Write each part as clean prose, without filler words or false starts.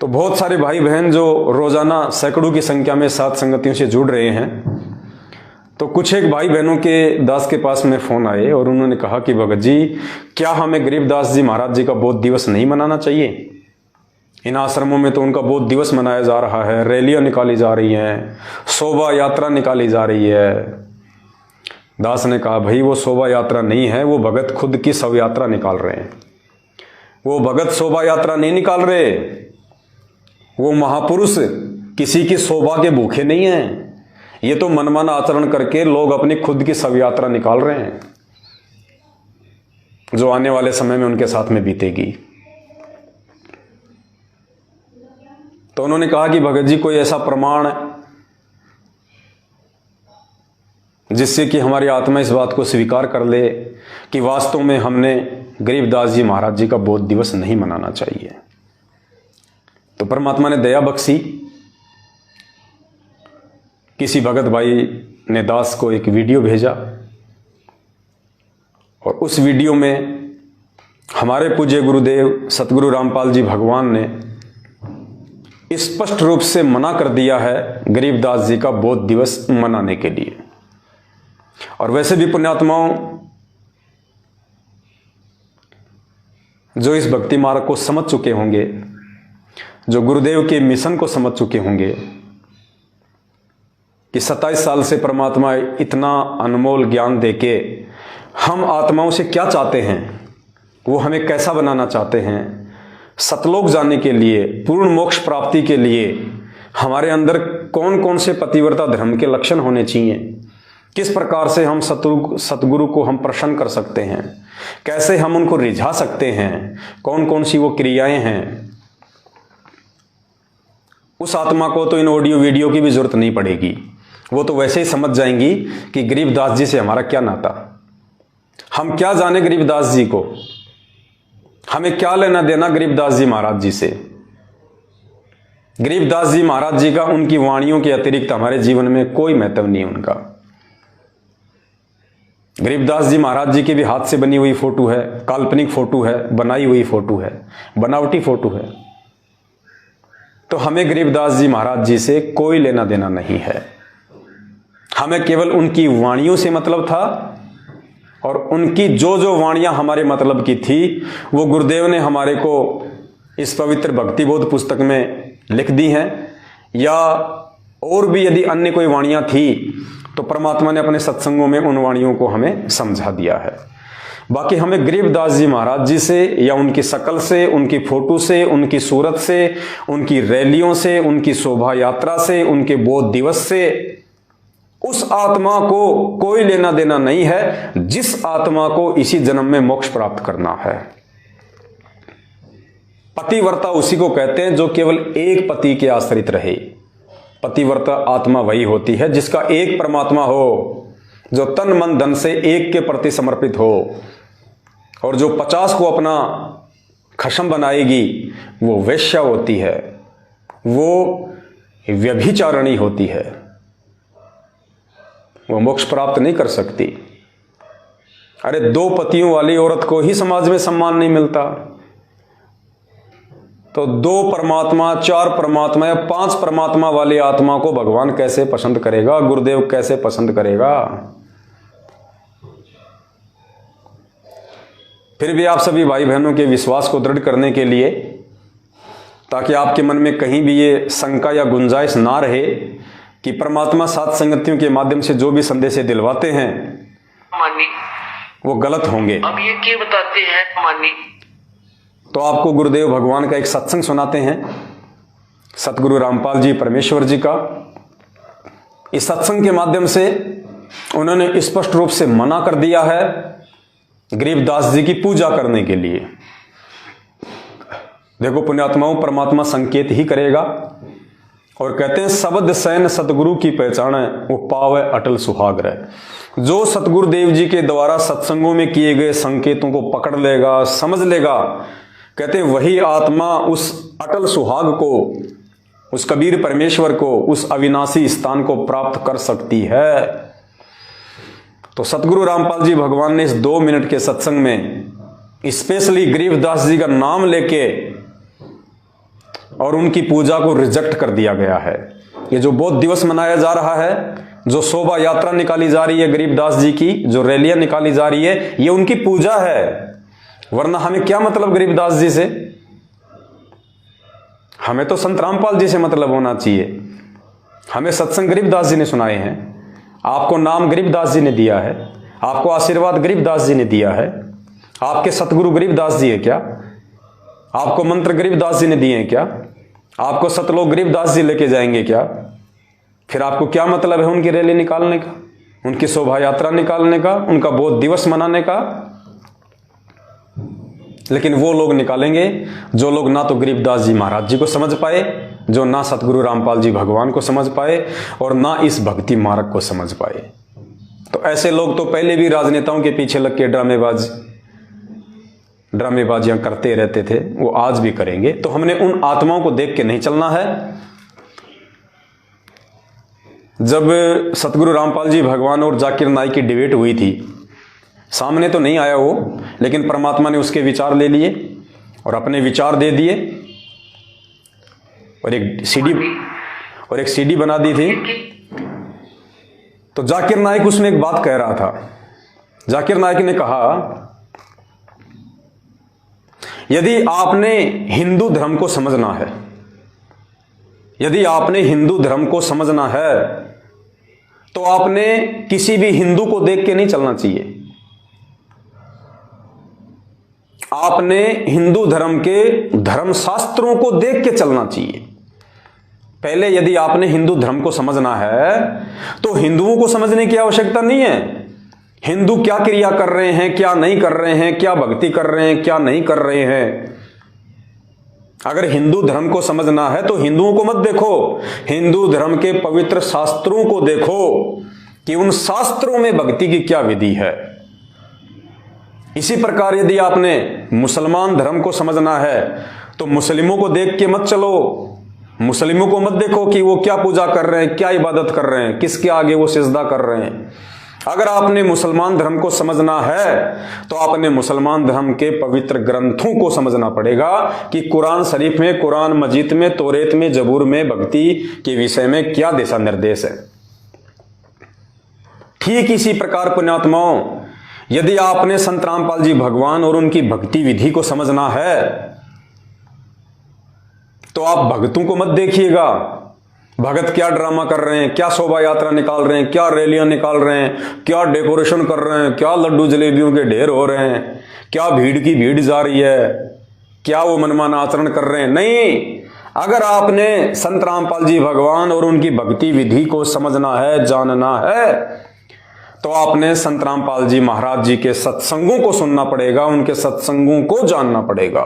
तो बहुत सारे भाई बहन जो रोजाना सैकड़ों की संख्या में साथ संगतियों से जुड़ रहे हैं, तो कुछ एक भाई बहनों के दास के पास में फोन आए और उन्होंने कहा कि भगत जी, क्या हमें गरीबदास जी महाराज जी का बोध दिवस नहीं मनाना चाहिए? इन आश्रमों में तो उनका बोध दिवस मनाया जा रहा है, रैलियां निकाली जा रही हैं, शोभा यात्रा निकाली जा रही है। दास ने कहा, भाई वो शोभा यात्रा नहीं है, वो भगत खुद की शव यात्रा निकाल रहे हैं। वो भगत शोभा यात्रा नहीं निकाल रहे, वो महापुरुष किसी की शोभा के भूखे नहीं हैं। ये तो मनमाना आचरण करके लोग अपनी खुद की शव यात्रा निकाल रहे हैं, जो आने वाले समय में उनके साथ में बीतेगी। तो उन्होंने कहा कि भगत जी, कोई ऐसा प्रमाण जिससे कि हमारी आत्मा इस बात को स्वीकार कर ले कि वास्तव में हमने गरीबदास जी महाराज जी का बोध दिवस नहीं मनाना चाहिए। तो परमात्मा ने दया बख्शी, किसी भगत भाई ने दास को एक वीडियो भेजा और उस वीडियो में हमारे पूज्य गुरुदेव सतगुरु रामपाल जी भगवान ने स्पष्ट रूप से मना कर दिया है गरीबदास जी का बोध दिवस मनाने के लिए। और वैसे भी पुण्यात्माओं, जो इस भक्ति मार्ग को समझ चुके होंगे, जो गुरुदेव के मिशन को समझ चुके होंगे कि 27 साल से परमात्मा इतना अनमोल ज्ञान देके हम आत्माओं से क्या चाहते हैं, वो हमें कैसा बनाना चाहते हैं, सतलोक जाने के लिए, पूर्ण मोक्ष प्राप्ति के लिए हमारे अंदर कौन कौन से पतिव्रता धर्म के लक्षण होने चाहिए, किस प्रकार से हम सतगुरु को हम प्रसन्न कर सकते हैं, कैसे हम उनको रिझा सकते हैं, कौन कौन सी वो क्रियाएं हैं, उस आत्मा को तो इन ऑडियो वीडियो की भी जरूरत नहीं पड़ेगी। वो तो वैसे ही समझ जाएंगी कि गरीबदास जी से हमारा क्या नाता, हम क्या जाने गरीबदास जी को, हमें क्या लेना देना गरीबदास जी महाराज जी से। गरीबदास जी महाराज जी का उनकी वाणियों के अतिरिक्त हमारे जीवन में कोई महत्व नहीं है उनका। गरीबदास जी महाराज जी के भी हाथ से बनी हुई फोटो है, काल्पनिक फोटो है, बनाई हुई फोटो है, बनावटी फोटो है। तो हमें गरीबदास जी महाराज जी से कोई लेना देना नहीं है। हमें केवल उनकी वाणियों से मतलब था, और उनकी जो जो वाणियां हमारे मतलब की थी वो गुरुदेव ने हमारे को इस पवित्र भक्ति बोध पुस्तक में लिख दी हैं, या और भी यदि अन्य कोई वाणियां थी तो परमात्मा ने अपने सत्संगों में उन वाणियों को हमें समझा दिया है। बाकी हमें गरीबदास जी महाराज जी से या उनकी शकल से, उनकी फोटो से, उनकी सूरत से, उनकी रैलियों से, उनकी शोभा यात्रा से, उनके बोध दिवस से उस आत्मा को कोई लेना देना नहीं है जिस आत्मा को इसी जन्म में मोक्ष प्राप्त करना है। पतिव्रता उसी को कहते हैं जो केवल एक पति के आश्रित रहे। पतिव्रता आत्मा वही होती है जिसका एक परमात्मा हो, जो तन मन धन से एक के प्रति समर्पित हो, और जो 50 को अपना खशम बनाएगी वो वेश्या होती है, वो व्यभिचारिणी होती है, वो मोक्ष प्राप्त नहीं कर सकती। अरे 2 पतियों वाली औरत को ही समाज में सम्मान नहीं मिलता, तो 2 परमात्मा, 4 परमात्मा या 5 परमात्मा वाली आत्मा को भगवान कैसे पसंद करेगा, गुरुदेव कैसे पसंद करेगा। फिर भी आप सभी भाई बहनों के विश्वास को दृढ़ करने के लिए, ताकि आपके मन में कहीं भी ये शंका या गुंजाइश ना रहे कि परमात्मा सात संगतियों के माध्यम से जो भी संदेश दिलवाते हैं वो गलत होंगे। अब ये क्या बताते हैं मानी, तो आपको गुरुदेव भगवान का एक सत्संग सुनाते हैं, सतगुरु रामपाल जी परमेश्वर जी का। इस सत्संग के माध्यम से उन्होंने स्पष्ट रूप से मना कर दिया है गरीबदास जी की पूजा करने के लिए। देखो पुण्यात्माओं, परमात्मा संकेत ही करेगा और कहते हैं शब्द सैन सतगुरु की पहचान है, वो पावे अटल सुहाग रहे। जो सतगुरुदेव जी के द्वारा सत्संगों में किए गए संकेतों को पकड़ लेगा, समझ लेगा, कहते हैं वही आत्मा उस अटल सुहाग को, उस कबीर परमेश्वर को, उस अविनाशी स्थान को प्राप्त कर सकती है। तो सतगुरु रामपाल जी भगवान ने इस 2 मिनट के सत्संग में स्पेशली गरीबदास जी का नाम लेके और उनकी पूजा को रिजेक्ट कर दिया गया है। ये जो बौद्ध दिवस मनाया जा रहा है, जो शोभा यात्रा निकाली जा रही है गरीबदास जी की, जो रैलियां निकाली जा रही है, ये उनकी पूजा है। वरना हमें क्या मतलब गरीबदास जी से? हमें तो संत रामपाल जी से मतलब होना चाहिए। हमें सत्संग गरीबदास जी ने सुनाए हैं, आपको नाम गरीबदास जी ने दिया है, आपको आशीर्वाद गरीबदास जी ने दिया है। आपके सतगुरु गरीबदास जी है क्या? आपको मंत्र गरीबदास जी ने दिए हैं क्या? आपको सतलोक गरीबदास जी लेके जाएंगे क्या? फिर आपको क्या मतलब है उनकी रैली निकालने का, उनकी शोभा यात्रा निकालने का, उनका बौद्ध दिवस मनाने का? लेकिन वो लोग निकालेंगे जो लोग ना तो गरीबदास जी महाराज जी को समझ पाए, जो ना सतगुरु रामपाल जी भगवान को समझ पाए, और ना इस भक्ति मार्ग को समझ पाए। तो ऐसे लोग तो पहले भी राजनेताओं के पीछे लग के ड्रामेबाजियां करते रहते थे, वो आज भी करेंगे। तो हमने उन आत्माओं को देख के नहीं चलना है। जब सतगुरु रामपाल जी भगवान और जाकिर नाइक की डिबेट हुई थी, सामने तो नहीं आया वो, लेकिन परमात्मा ने उसके विचार ले लिए और अपने विचार दे दिए, और एक सीडी बना दी थी। तो जाकिर नाइक उसमें एक बात कह रहा था। जाकिर नाइक ने कहा, यदि आपने हिंदू धर्म को समझना है, यदि आपने हिंदू धर्म को समझना है, तो आपने किसी भी हिंदू को देख के नहीं चलना चाहिए। आपने हिंदू धर्म के धर्मशास्त्रों को देख के चलना चाहिए। पहले यदि आपने हिंदू धर्म को समझना है, तो हिंदुओं को समझने की आवश्यकता नहीं है। हिंदू क्या क्रिया कर रहे हैं, क्या नहीं कर रहे हैं, क्या भक्ति कर रहे हैं, क्या नहीं कर रहे हैं। अगर हिंदू धर्म को समझना है तो हिंदुओं को मत देखो, हिंदू धर्म के पवित्र शास्त्रों को देखो कि उन शास्त्रों में भक्ति की क्या विधि है। इसी प्रकार यदि आपने मुसलमान धर्म को समझना है तो मुस्लिमों को देख के मत चलो। मुस्लिमों को मत देखो कि वो क्या पूजा कर रहे हैं, क्या इबादत कर रहे हैं, किसके आगे वो सिजदा कर रहे हैं। अगर आपने मुसलमान धर्म को समझना है तो आपने मुसलमान धर्म के पवित्र ग्रंथों को समझना पड़ेगा कि कुरान शरीफ में, कुरान मजीद में, तौरेत में, जबूर में भक्ति के विषय में क्या दिशा निर्देश है। ठीक इसी प्रकार पुण्यात्माओं, यदि आपने संत रामपाल जी भगवान और उनकी भक्ति विधि को समझना है तो आप भक्तों को मत देखिएगा, भगत क्या ड्रामा कर रहे हैं, क्या शोभा यात्रा निकाल रहे हैं, क्या रैलियां निकाल रहे हैं, क्या डेकोरेशन कर रहे हैं, क्या लड्डू जलेबियों के ढेर हो रहे हैं, क्या भीड़ की भीड़ जा रही है, क्या वो मनमाना आचरण कर रहे हैं। नहीं, अगर आपने संत रामपाल जी भगवान और उनकी भक्ति विधि को समझना है, जानना है, तो आपने संत रामपाल जी महाराज जी के सत्संगों को सुनना पड़ेगा, उनके सत्संगों को जानना पड़ेगा,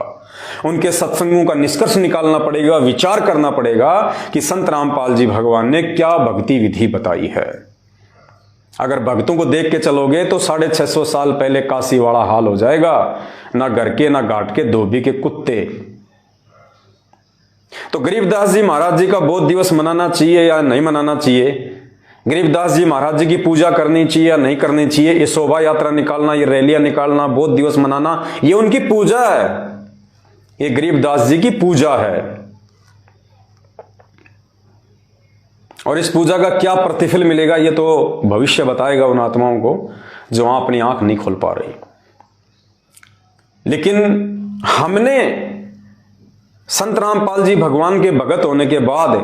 उनके सत्संगों का निष्कर्ष निकालना पड़ेगा, विचार करना पड़ेगा कि संत रामपाल जी भगवान ने क्या भक्ति विधि बताई है। अगर भक्तों को देख के चलोगे तो 650 साल पहले काशी वाला हाल हो जाएगा, ना घर के ना घाट के धोबी के कुत्ते। तो गरीबदास जी महाराज जी का बौद्ध दिवस मनाना चाहिए या नहीं मनाना चाहिए, गरीबदास जी महाराज जी की पूजा करनी चाहिए या नहीं करनी चाहिए, ये शोभा यात्रा निकालना, ये रैलियां निकालना, बौद्ध दिवस मनाना, ये उनकी पूजा है, ये गरीबदास जी की पूजा है। और इस पूजा का क्या प्रतिफल मिलेगा ये तो भविष्य बताएगा उन आत्माओं को जो वहां अपनी आंख नहीं खोल पा रही। लेकिन हमने संत रामपाल जी भगवान के भगत होने के बाद,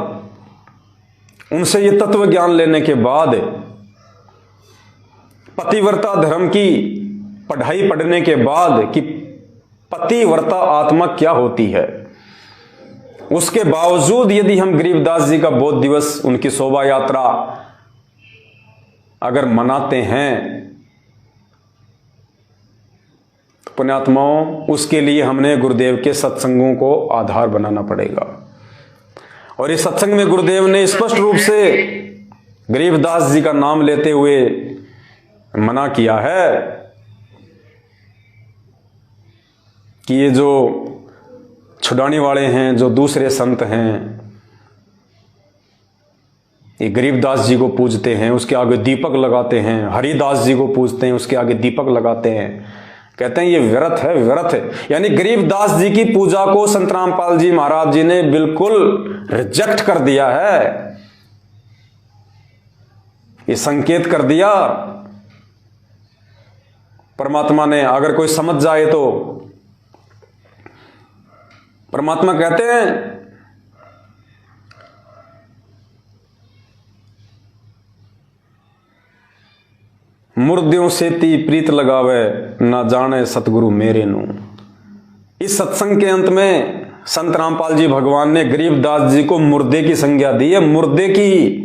उनसे ये तत्व ज्ञान लेने के बाद, पतिव्रता धर्म की पढ़ाई पढ़ने के बाद कि पतिव्रता आत्मा क्या होती है, उसके बावजूद यदि हम गरीबदास जी का बौद्ध दिवस, उनकी शोभा यात्रा अगर मनाते हैं तो पुण्यात्माओं, उसके लिए हमने गुरुदेव के सत्संगों को आधार बनाना पड़ेगा। और इस सत्संग में गुरुदेव ने स्पष्ट रूप से गरीबदास जी का नाम लेते हुए मना किया है कि ये जो छुड़ाने वाले हैं, जो दूसरे संत हैं, ये गरीबदास जी को पूजते हैं, उसके आगे दीपक लगाते हैं, हरिदास जी को पूजते हैं, उसके आगे दीपक लगाते हैं, कहते हैं ये व्यर्थ है, व्यर्थ है। यानी गरीबदास जी की पूजा को संत रामपाल जी महाराज जी ने बिल्कुल रिजेक्ट कर दिया है। ये संकेत कर दिया परमात्मा ने। अगर कोई समझ जाए तो परमात्मा कहते हैं मुर्दियों से ती प्रीत लगावे ना जाने सतगुरु मेरे नू। इस सत्संग के अंत में संत रामपाल जी भगवान ने गरीबदास जी को मुर्दे की संज्ञा दी है, मुर्दे की।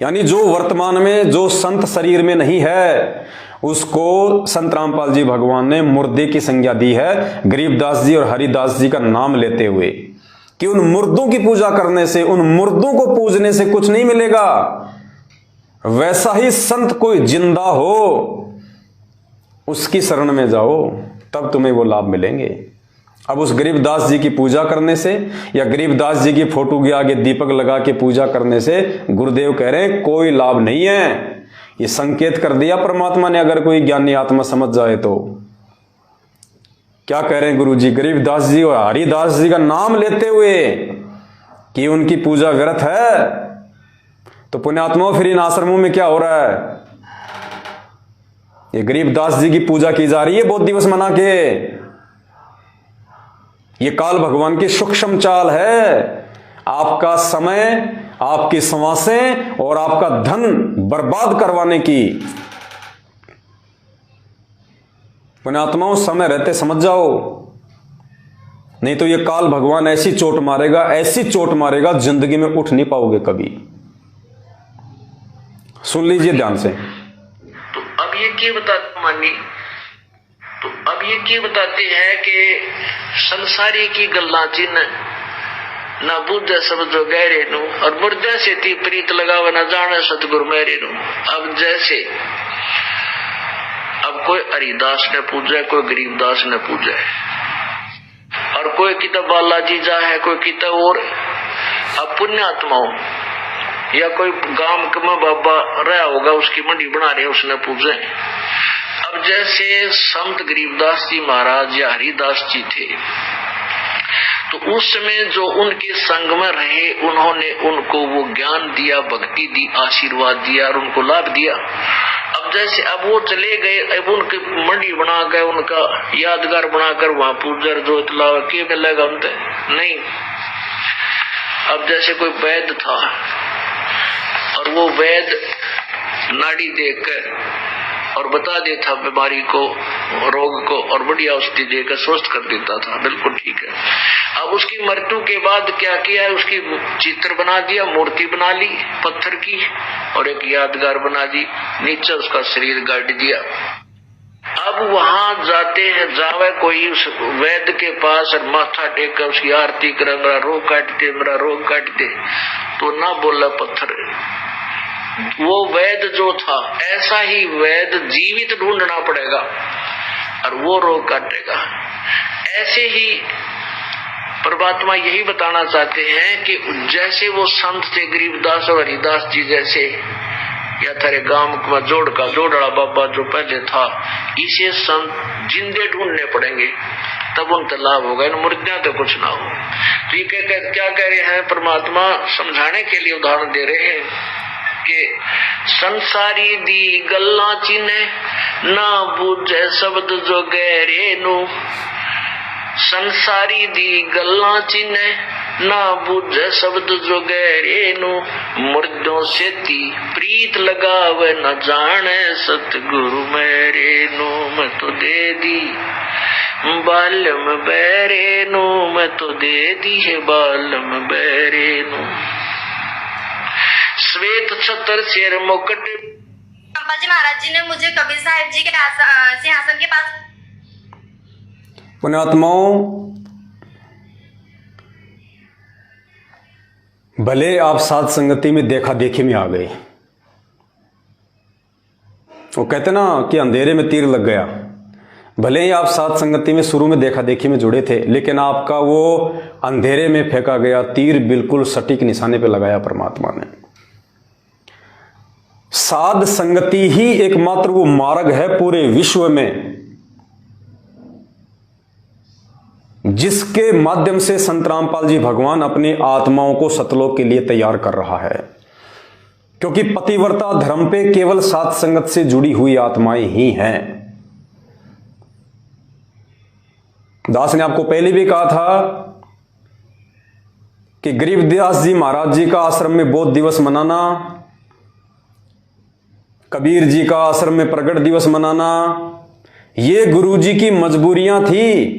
यानी जो वर्तमान में जो संत शरीर में नहीं है उसको संत रामपाल जी भगवान ने मुर्दे की संज्ञा दी है, गरीबदास जी और हरिदास जी का नाम लेते हुए, कि उन मुर्दों की पूजा करने से, उन मुर्दों को पूजने से कुछ नहीं मिलेगा। वैसा ही संत कोई जिंदा हो उसकी शरण में जाओ, तब तुम्हें वो लाभ मिलेंगे। अब उस गरीबदास जी की पूजा करने से या गरीबदास जी की फोटो के आगे दीपक लगा के पूजा करने से गुरुदेव कह रहे हैं कोई लाभ नहीं है। ये संकेत कर दिया परमात्मा ने। अगर कोई ज्ञानी आत्मा समझ जाए तो क्या कह रहे हैं गुरु जी, गरीबदास जी और हरिदास जी का नाम लेते हुए कि उनकी पूजा व्यर्थ है, तो पुण्यात्माओं फिर इन आश्रमों में क्या हो रहा है? ये गरीबदास जी की पूजा की जा रही है बहुत दिवस मना के। ये काल भगवान की सूक्ष्म चाल है, आपका समय, आपकी सांसें और आपका धन बर्बाद करवाने की। पुण्यात्माओं समय रहते समझ जाओ, नहीं तो ये काल भगवान ऐसी चोट मारेगा, ऐसी चोट मारेगा, जिंदगी में उठ नहीं पाओगे कभी। सुन लीजिए ध्यान से। तो अब ये क्या बताते हैं कि संसारी की गल्ला चिन्ह ना बुझे सब जो गहरे नु, और मुर्दे से ती प्रीत लगावे ना जाने सतगुरु मेरे नु। अब जैसे अब कोई हरिदास ने पूजा है, कोई गरीबदास ने पूजा है, और कोई किताब बालाजी जा है, कोई किताब और। अब पुण्यात्माओं या कोई गांव में बाबा रहा होगा, उसकी मंडी बना रहे, उसने पूजे। अब जैसे संत गरीबदास जी महाराज या हरिदास जी थे, तो उस समय जो उनके संग में रहे, उन्होंने उनको वो ज्ञान दिया, भक्ति दी, आशीर्वाद दिया और उनको लाभ दिया। अब जैसे अब वो चले गए, अब उनकी मंडी बना कर, उनका यादगार बनाकर वहां पूजर जो इतला के मिलेगा उनसे नहीं। अब जैसे कोई वैद्य था और वो वैद्य नाड़ी देखकर और बता देता बीमारी को, रोग को, और बढ़िया औषधि देकर स्वस्थ कर देता था, बिल्कुल ठीक है। अब उसकी मृत्यु के बाद क्या किया है, उसकी चित्र बना दिया, मूर्ति बना ली पत्थर की और एक यादगार बना दी, नीचे उसका शरीर गाड़ दिया। अब वहां जाते हैं, जावे कोई उस वैद्य के पास और माथा टेक कर उसकी आरती कर, मेरा रोग काट दे, मेरा रोग काट दे, तो ना बोला पत्थर। वो वैद्य जो था, ऐसा ही वैद्य जीवित ढूंढना पड़ेगा और वो रोग काटेगा। ऐसे ही परमात्मा यही बताना चाहते हैं कि जैसे वो संत थे गरीबदास और हरिदास जी जैसे, या तेरे गांव में जोड़ड़ा बाबा जो पहले था, इसे संत जिंदे ढूंढने पड़ेंगे, तब उन लाभ होगा, इन मुर्दियां तो कुछ ना हो। तो ये क्या कह रहे हैं परमात्मा, समझाने के लिए उदाहरण दे रहे हैं कि संसारी दी गल्ला चिन्ह ना बूझे शब्द जो गहरे नु। संसारी दी गल्ला चिन्ह ना बूझे शब्द जो गहरे नु। मुर्दों से ती प्रीत लगावे न जाने सतगुरु मेरे नु। मैं तो दे दी बालम बैरे नु, मैं तो दे दी है बालम बैरे नु। श्वेत छतर शेर मुकुट। रामपाल जी महाराज जी ने मुझे कबीर साहिब जी के सिंहासन के पास। पुण्यात्माओं, भले आप साध संगति में देखा देखी में आ गए, वो कहते ना कि अंधेरे में तीर लग गया। भले ही आप साध संगति में शुरू में देखा देखी में जुड़े थे, लेकिन आपका वो अंधेरे में फेंका गया तीर बिल्कुल सटीक निशाने पे लगाया परमात्मा ने। साध संगति ही एकमात्र वो मार्ग है पूरे विश्व में जिसके माध्यम से संत रामपाल जी भगवान अपनी आत्माओं को सतलोक के लिए तैयार कर रहा है। क्योंकि पतिव्रता धर्म पे केवल सात संगत से जुड़ी हुई आत्माएं ही हैं। दास ने आपको पहले भी कहा था कि गरीबदास जी महाराज जी का आश्रम में बौद्ध दिवस मनाना, कबीर जी का आश्रम में प्रगट दिवस मनाना, ये गुरु जी की मजबूरियां थी।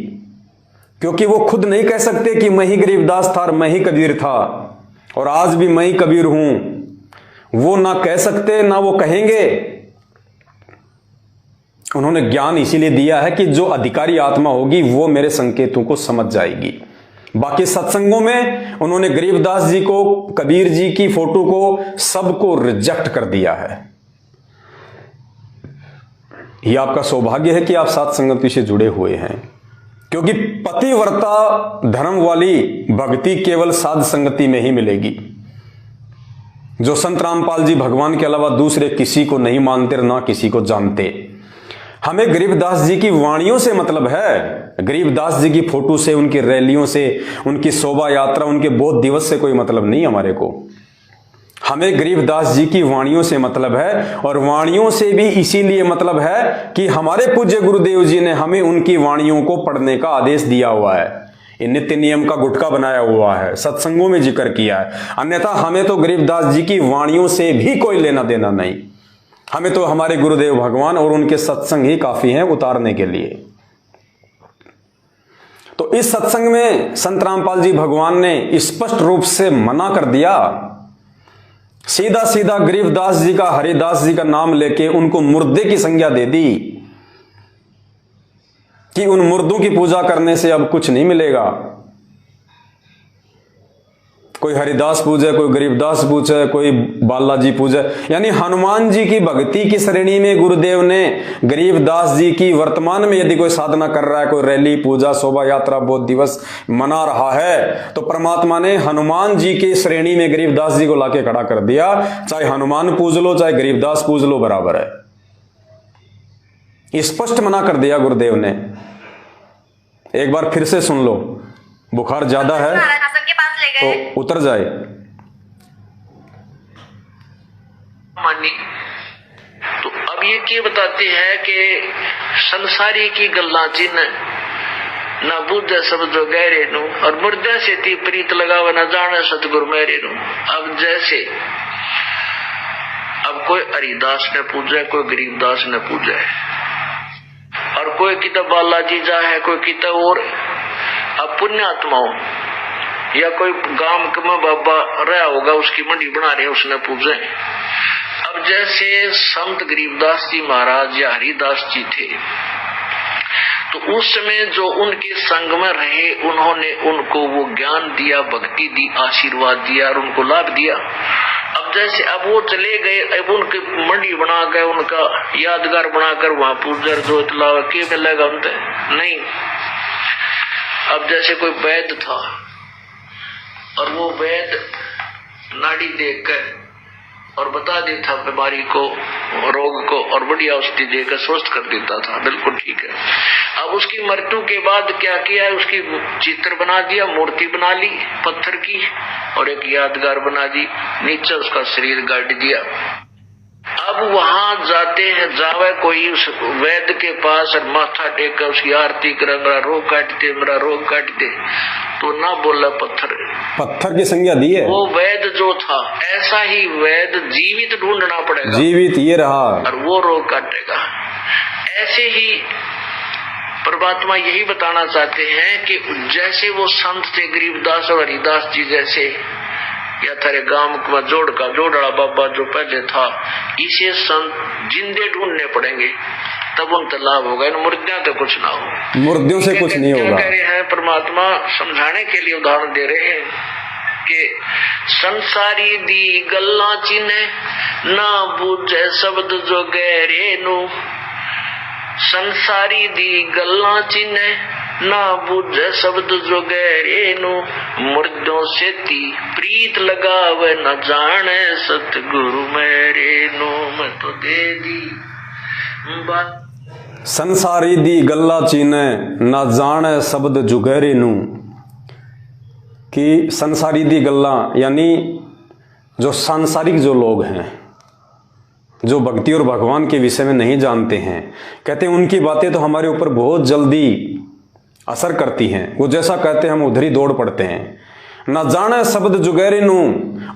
क्योंकि वो खुद नहीं कह सकते कि मैं ही गरीबदास था और मैं ही कबीर था और आज भी मैं ही कबीर हूं। वो ना कह सकते ना वो कहेंगे। उन्होंने ज्ञान इसीलिए दिया है कि जो अधिकारी आत्मा होगी वो मेरे संकेतों को समझ जाएगी। बाकी सत्संगों में उन्होंने गरीबदास जी को, कबीर जी की फोटो को, सबको रिजेक्ट कर दिया है। यह आपका सौभाग्य है कि आप सात संगति से जुड़े हुए हैं। क्योंकि पतिव्रता धर्म वाली भक्ति केवल साध संगति में ही मिलेगी। जो संत रामपाल जी भगवान के अलावा दूसरे किसी को नहीं मानते, ना किसी को जानते। हमें गरीबदास जी की वाणियों से मतलब है, गरीबदास जी की फोटो से, उनकी रैलियों से, उनकी शोभा यात्रा, उनके बौद्ध दिवस से कोई मतलब नहीं हमारे को। हमें गरीबदास जी की वाणियों से मतलब है। और वाणियों से भी इसीलिए मतलब है कि हमारे पूज्य गुरुदेव जी ने हमें उनकी वाणियों को पढ़ने का आदेश दिया हुआ है। ये नित्य नियम का गुटका बनाया हुआ है, सत्संगों में जिक्र किया है। अन्यथा हमें तो गरीबदास जी की वाणियों से भी कोई लेना देना नहीं। हमें तो हमारे गुरुदेव भगवान और उनके सत्संग ही काफी हैं उतारने के लिए। तो इस सत्संग में संत रामपाल जी भगवान ने स्पष्ट रूप से मना कर दिया। सीधा सीधा गरीबदास जी का, हरिदास जी का नाम लेके उनको मुर्दे की संज्ञा दे दी कि उन मुर्दों की पूजा करने से अब कुछ नहीं मिलेगा। कोई हरिदास पूजे, कोई गरीबदास पूजे, कोई बालाजी पूजे। यानी हनुमान जी की भक्ति की श्रेणी में गुरुदेव ने गरीबदास जी की वर्तमान में यदि कोई साधना कर रहा है, कोई रैली, पूजा, शोभा यात्रा, बौद्ध दिवस मना रहा है, तो परमात्मा ने हनुमान जी की श्रेणी में गरीबदास जी को लाके खड़ा कर दिया। चाहे हनुमान पूज लो, चाहे गरीबदास पूज लो, बराबर है। स्पष्ट मना कर दिया गुरुदेव ने। एक बार फिर से सुन लो, बुखार ज्यादा है तो उतर जाए। मानी तो अब ये क्या बताते हैं कि संसारी की गल्ला जिन ना बुद्ध सब जो गहरे नु और मुर्दे से ती प्रीत लगावे न जाने सतगुरु मेरे नु। अब जैसे अब कोई हरिदास ने पूजा है, कोई गरीबदास ने पूजा है और कोई किताब बालाजी जा है, कोई किताब और अब पुण्यात्माओं या कोई गांव में बाबा रहा होगा, उसकी मंडी बना रहे, उसने पूजे। अब जैसे संत गरीबदास जी महाराज या हरिदास जी थे तो उस समय जो उनके संग में रहे, उन्होंने उनको वो ज्ञान दिया, भक्ति दी, आशीर्वाद दिया और उनको लाभ दिया। अब जैसे अब वो चले गए, अब उनकी मंडी बना कर, उनका यादगार बनाकर वहां पूजर जो इतला के मिलेगा उनसे नहीं। अब जैसे कोई वैद्य था और वो वैद्य नाड़ी देखकर और बता देता बीमारी को, रोग को, और बढ़िया औषधि देकर स्वस्थ कर देता था, बिल्कुल ठीक है। अब उसकी मृत्यु के बाद क्या किया, उसकी चित्र बना दिया, मूर्ति बना ली पत्थर की और एक यादगार बना दी, नीचे उसका शरीर गाड़ दिया। अब वहां जाते हैं, जावे कोई उस वैद्य के पास और माथा टेक कर उसकी आरती कर, मेरा रोग काट दे, मेरा रोग काट दे, तो ना बोला पत्थर की संज्ञा दी है। वो वैद्य जो था, ऐसा ही वैद्य जीवित ढूंढना पड़ेगा, जीवित ये रहा और वो रोग काटेगा। ऐसे ही परमात्मा यही बताना चाहते हैं कि जैसे वो संत थे गरीबदास और हरिदास जी जैसे, या थारे गांव में जोड़ड़ा बाबा जो पहले था, इसे संत जिंदे ढूंढने पड़ेंगे, तब उन लाभ होगा। इन मुर्दियों तो कुछ ना हो, मुर्दियों से कुछ नहीं होगा। कह रहे हैं परमात्मा समझाने के लिए उदाहरण दे रहे हैं कि संसारी दी गल्ला चिन्हे ना बूझे शब्द जो गहरे नु। संसारी दी गल्ला चिन्हे ना बूझे शब्द जो गहरे नु। मुर्दों से ती प्रीत लगावे न जाने सतगुरु मेरे नु। मैं तो दे दी बात। संसारी दी गल्ला चीने ना जाने शब्द जुगेरे नू, कि संसारी दी गल्ला यानी जो सांसारिक जो लोग हैं, जो भक्ति और भगवान के विषय में नहीं जानते हैं, कहते हैं उनकी बातें तो हमारे ऊपर बहुत जल्दी असर करती हैं। वो जैसा कहते हैं हम उधर ही दौड़ पड़ते हैं। ना जाने शब्द जुगेरे नू,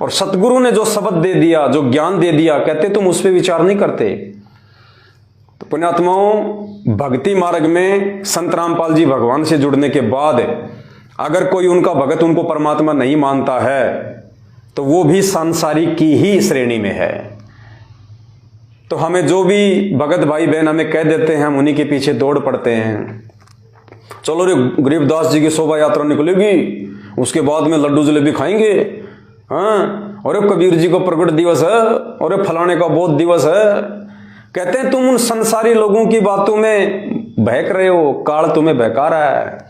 और सतगुरु ने जो शब्द दे दिया, जो ज्ञान दे दिया, कहते तुम उस पर विचार नहीं करते। तो पुण्यात्माओं, भक्ति मार्ग में संत रामपाल जी भगवान से जुड़ने के बाद अगर कोई उनका भगत उनको परमात्मा नहीं मानता है तो वो भी सांसारिक की ही श्रेणी में है। तो हमें जो भी भगत भाई बहन हमें कह देते हैं, हम उन्हीं के पीछे दौड़ पड़ते हैं। चलो रे, गरीबदास जी की शोभा यात्रा निकलेगी, उसके बाद में लड्डू जलेबी खाएंगे, हाँ, और कबीर जी का प्रकट दिवस है, और फलाने का बोध दिवस है। कहते हैं तुम उन संसारी लोगों की बातों में बहक रहे हो, काल तुम्हें बहका रहा है।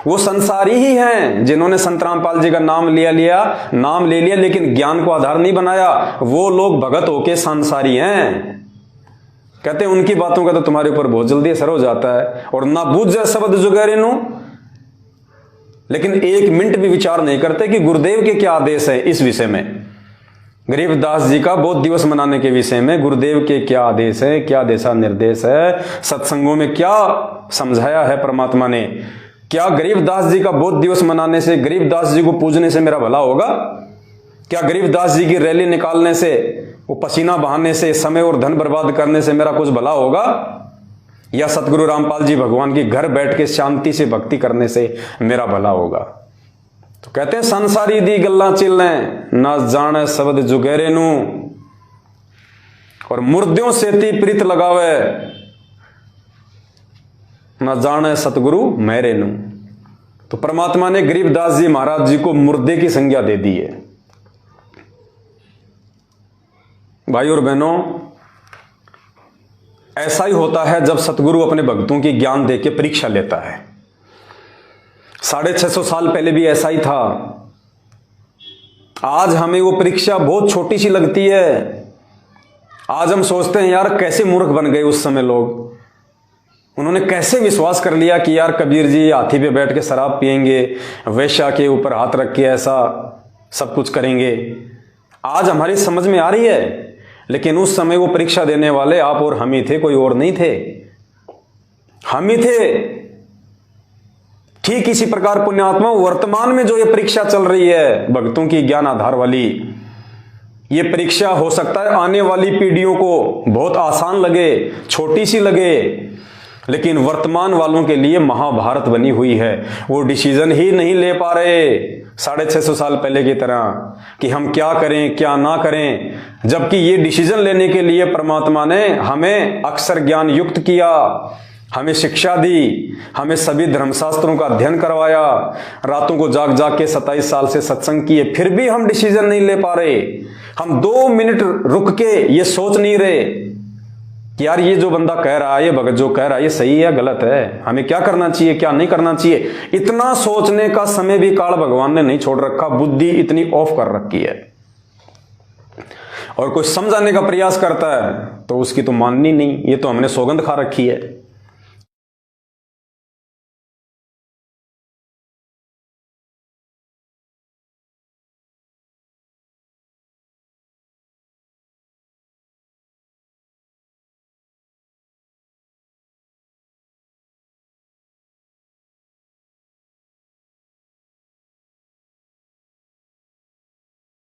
वो संसारी ही हैं जिन्होंने संत रामपाल जी का नाम ले लिया, लेकिन ज्ञान को आधार नहीं बनाया। वो लोग भगत होके संसारी हैं। कहते हैं उनकी बातों का तो तुम्हारे ऊपर बहुत जल्दी असर हो जाता है। और ना बूझे शब्द जुगेरे नू, लेकिन एक मिनट भी विचार नहीं करते कि गुरुदेव के क्या आदेश है इस विषय में। गरीबदास जी का बोध दिवस मनाने के विषय में गुरुदेव के क्या आदेश है, क्या दिशा निर्देश है, सत्संगों में क्या समझाया है परमात्मा ने। क्या गरीबदास जी का बोध दिवस मनाने से, गरीबदास जी को पूजने से मेरा भला होगा? क्या गरीबदास जी की रैली निकालने से, वो पसीना बहाने से, समय और धन बर्बाद करने से मेरा कुछ भला होगा? या सतगुरु रामपाल जी भगवान की घर बैठ के शांति से भक्ति करने से मेरा भला होगा? तो कहते हैं संसारी दी गल्ला चिल्ले ना जाने शब्द जुगेरे नू, और मुर्दों से ती प्रीत लगावे ना जाने सतगुरु मेरे नू। तो परमात्मा ने गरीबदास जी महाराज जी को मुर्दे की संज्ञा दे दी है। भाई और बहनों, ऐसा ही होता है जब सतगुरु अपने भक्तों की ज्ञान देके परीक्षा लेता है। 650 साल पहले भी ऐसा ही था। आज हमें वो परीक्षा बहुत छोटी सी लगती है। आज हम सोचते हैं यार कैसे मूर्ख बन गए उस समय लोग। उन्होंने कैसे विश्वास कर लिया कि यार कबीर जी हाथी पे बैठ के शराब पिएंगे, वेश्या के ऊपर हाथ रख के ऐसा सब कुछ करेंगे। आज हमारी समझ में आ रही है, लेकिन उस समय वो परीक्षा देने वाले आप और हम ही थे, कोई और नहीं थे। हम ही थे। ठीक इसी प्रकार पुण्यात्मा वर्तमान में जो ये परीक्षा चल रही है भक्तों की ज्ञान आधार वाली, ये परीक्षा हो सकता है आने वाली पीढ़ियों को बहुत आसान लगे, छोटी सी लगे, लेकिन वर्तमान वालों के लिए महाभारत बनी हुई है। वो डिसीजन ही नहीं ले पा रहे 650 साल पहले की तरह कि हम क्या करें क्या ना करें, जबकि ये डिसीजन लेने के लिए परमात्मा ने हमें अक्षर ज्ञान युक्त किया, हमें शिक्षा दी, हमें सभी धर्मशास्त्रों का अध्ययन करवाया, रातों को जाग जाग के 27 साल से सत्संग किए, फिर भी हम डिसीजन नहीं ले पा रहे। हम 2 मिनट रुक के ये सोच नहीं रहे कि यार ये जो बंदा कह रहा है, ये भगत जो कह रहा है, ये सही है या गलत है, हमें क्या करना चाहिए क्या नहीं करना चाहिए। इतना सोचने का समय भी काल भगवान ने नहीं छोड़ रखा। बुद्धि इतनी ऑफ कर रखी है। और कोई समझाने का प्रयास करता है तो उसकी तो माननी नहीं, ये तो हमने सौगंध खा रखी है।